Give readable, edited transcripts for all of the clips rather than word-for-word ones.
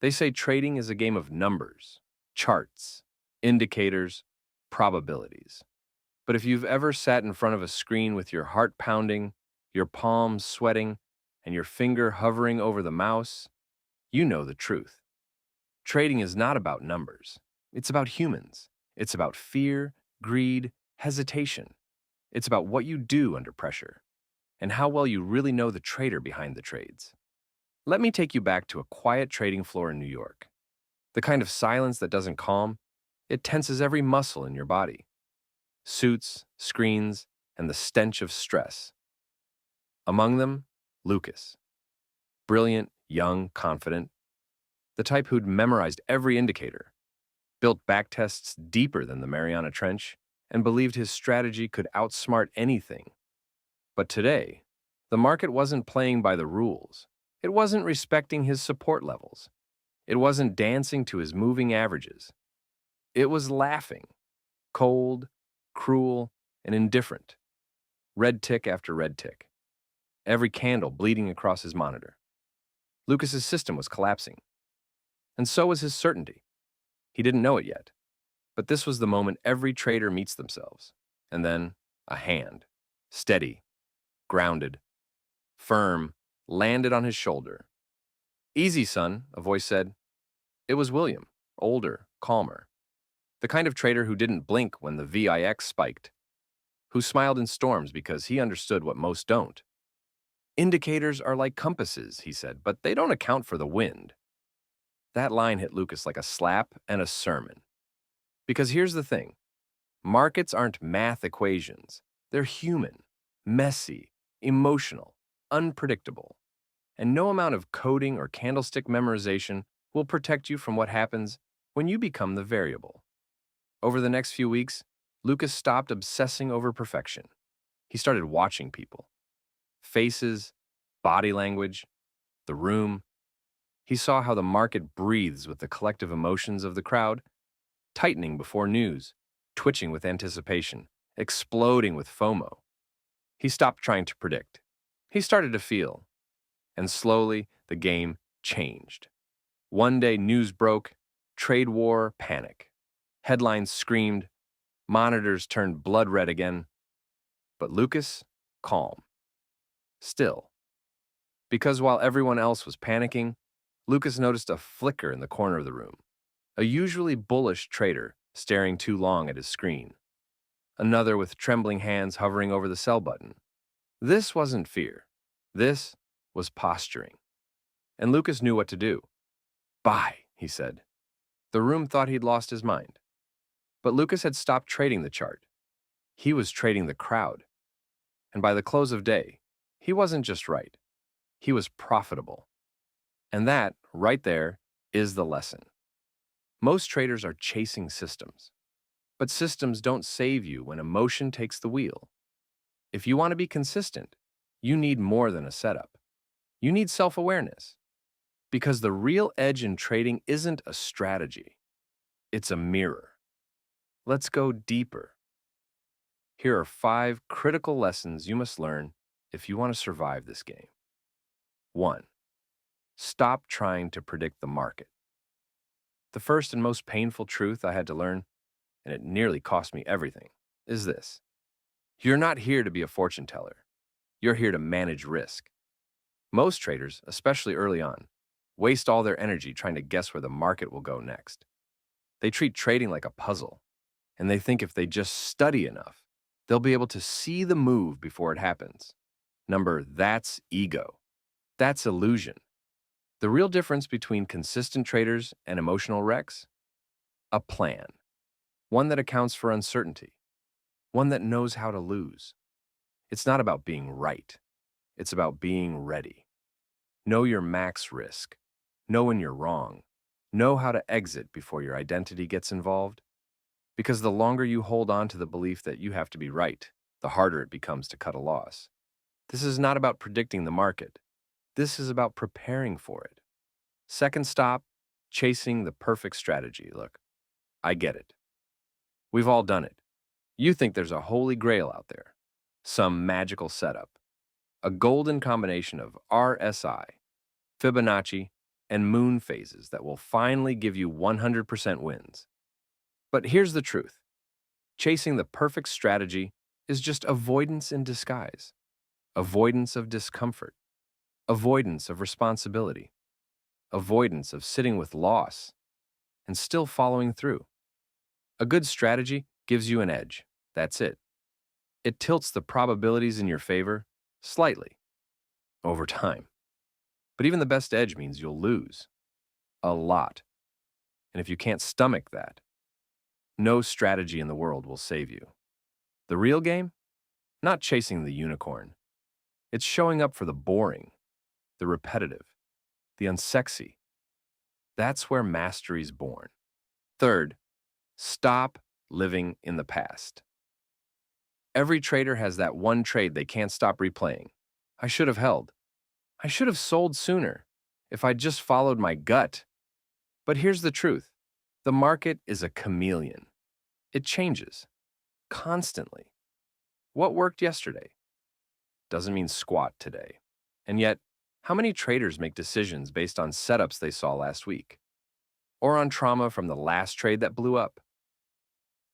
They say trading is a game of numbers, charts, indicators, probabilities. But if you've ever sat in front of a screen with your heart pounding, your palms sweating, and your finger hovering over the mouse, you know the truth. Trading is not about numbers. It's about humans. It's about fear, greed, hesitation. It's about what you do under pressure and how well you really know the trader behind the trades. Let me take you back to a quiet trading floor in New York. The kind of silence that doesn't calm, it tenses every muscle in your body. Suits, screens, and the stench of stress. Among them, Lucas. Brilliant, young, confident. The type who'd memorized every indicator, built backtests deeper than the Mariana Trench, and believed his strategy could outsmart anything. But today, the market wasn't playing by the rules. It wasn't respecting his support levels. It wasn't dancing to his moving averages. It was laughing, cold, cruel, and indifferent. Red tick after red tick. Every candle bleeding across his monitor. Lucas's system was collapsing. And so was his certainty. He didn't know it yet. But this was the moment every trader meets themselves. And then, a hand. Steady. Grounded. Firm. Landed on his shoulder. "Easy, son," a voice said. It was William, older, calmer. The kind of trader who didn't blink when the VIX spiked. Who smiled in storms because he understood what most don't. "Indicators are like compasses," he said, "but they don't account for the wind." That line hit Lucas like a slap and a sermon. Because here's the thing. Markets aren't math equations. They're human, messy, emotional, unpredictable. And no amount of coding or candlestick memorization will protect you from what happens when you become the variable. Over the next few weeks, Lucas stopped obsessing over perfection. He started watching people. Faces, body language, the room. He saw how the market breathes with the collective emotions of the crowd, tightening before news, twitching with anticipation, exploding with FOMO. He stopped trying to predict. He started to feel. And slowly, the game changed. One day, news broke, trade war, panic. Headlines screamed, monitors turned blood red again. But Lucas, calm. Still. Because while everyone else was panicking, Lucas noticed a flicker in the corner of the room. A usually bullish trader staring too long at his screen. Another with trembling hands hovering over the sell button. This wasn't fear. This was posturing. And Lucas knew what to do. "Buy," he said. The room thought he'd lost his mind. But Lucas had stopped trading the chart. He was trading the crowd. And by the close of day, he wasn't just right. He was profitable. And that, right there, is the lesson. Most traders are chasing systems. But systems don't save you when emotion takes the wheel. If you want to be consistent, you need more than a setup. You need self-awareness. Because the real edge in trading isn't a strategy. It's a mirror. Let's go deeper. Here are 5 critical lessons you must learn if you want to survive this game. 1. Stop trying to predict the market. The first and most painful truth I had to learn, and it nearly cost me everything, is this. You're not here to be a fortune teller. You're here to manage risk. Most traders, especially early on, waste all their energy trying to guess where the market will go next. They treat trading like a puzzle, and they think if they just study enough, they'll be able to see the move before it happens. That's ego. That's illusion. The real difference between consistent traders and emotional wrecks? A plan. One that accounts for uncertainty. One that knows how to lose. It's not about being right. It's about being ready. Know your max risk. Know when you're wrong. Know how to exit before your identity gets involved. Because the longer you hold on to the belief that you have to be right, the harder it becomes to cut a loss. This is not about predicting the market. This is about preparing for it. Second stop, chasing the perfect strategy. Look, I get it. We've all done it. You think there's a holy grail out there, some magical setup, a golden combination of RSI, Fibonacci, and moon phases that will finally give you 100% wins. But here's the truth. Chasing the perfect strategy is just avoidance in disguise. Avoidance of discomfort. Avoidance of responsibility. Avoidance of sitting with loss and still following through. A good strategy gives you an edge. That's it. It tilts the probabilities in your favor slightly over time. But even the best edge means you'll lose a lot. And if you can't stomach that, no strategy in the world will save you. The real game? Not chasing the unicorn. It's showing up for the boring, the repetitive, the unsexy. That's where mastery's born. Third, stop living in the past. Every trader has that one trade they can't stop replaying. I should have held. I should have sold sooner if I just followed my gut. But here's the truth. The market is a chameleon. It changes constantly. What worked yesterday doesn't mean squat today. And yet, how many traders make decisions based on setups they saw last week? Or on trauma from the last trade that blew up?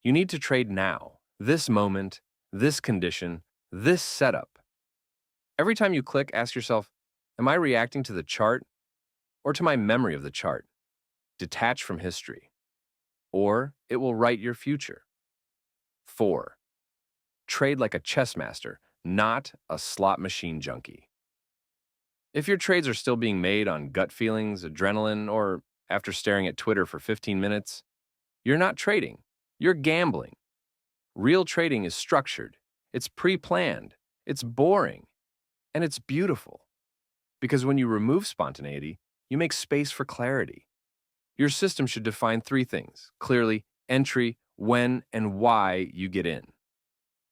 You need to trade now, this moment, this condition, this setup. Every time you click, ask yourself, am I reacting to the chart or to my memory of the chart? Detach from history, or it will write your future. 4. Trade like a chess master, not a slot machine junkie. If your trades are still being made on gut feelings, adrenaline, or after staring at Twitter for 15 minutes, you're not trading, you're gambling. Real trading is structured, it's pre-planned, it's boring, and it's beautiful. Because when you remove spontaneity, you make space for clarity. Your system should define 3 things, clearly: entry, when and why you get in.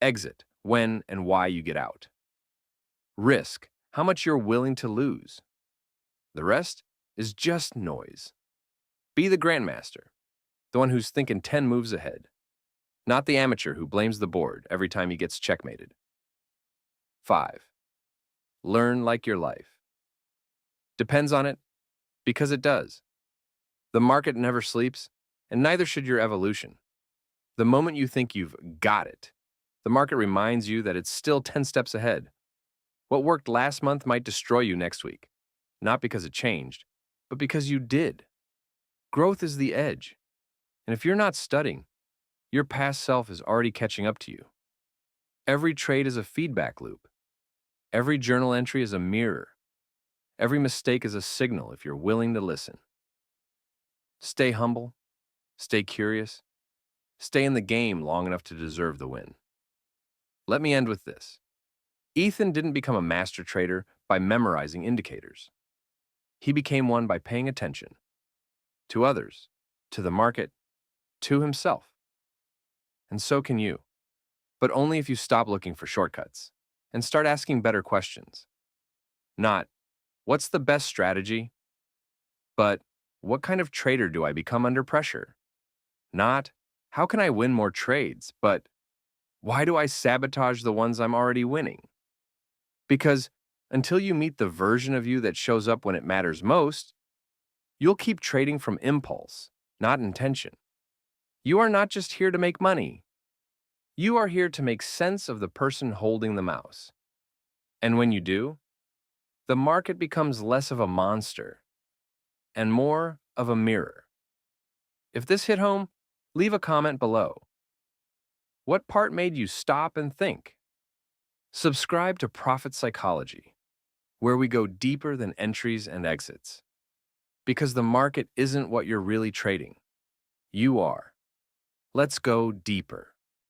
Exit, when and why you get out. Risk, how much you're willing to lose. The rest is just noise. Be the grandmaster, the one who's thinking 10 moves ahead, not the amateur who blames the board every time he gets checkmated. 5. Learn like your life. Depends on it because it does. The market never sleeps, and neither should your evolution. The moment you think you've got it, the market reminds you that it's still 10 steps ahead. What worked last month might destroy you next week, not because it changed, but because you did. Growth is the edge, and if you're not studying, your past self is already catching up to you. Every trade is a feedback loop. Every journal entry is a mirror. Every mistake is a signal if you're willing to listen. Stay humble, stay curious, stay in the game long enough to deserve the win. Let me end with this. Ethan didn't become a master trader by memorizing indicators. He became one by paying attention to others, to the market, to himself. And so can you, but only if you stop looking for shortcuts and start asking better questions. Not, what's the best strategy? But, what kind of trader do I become under pressure? Not, how can I win more trades? But, why do I sabotage the ones I'm already winning? Because until you meet the version of you that shows up when it matters most, you'll keep trading from impulse, not intention. You are not just here to make money. You are here to make sense of the person holding the mouse. And when you do, the market becomes less of a monster and more of a mirror. If this hit home, leave a comment below. What part made you stop and think? Subscribe to Profit Psychology, where we go deeper than entries and exits. Because the market isn't what you're really trading. You are. Let's go deeper.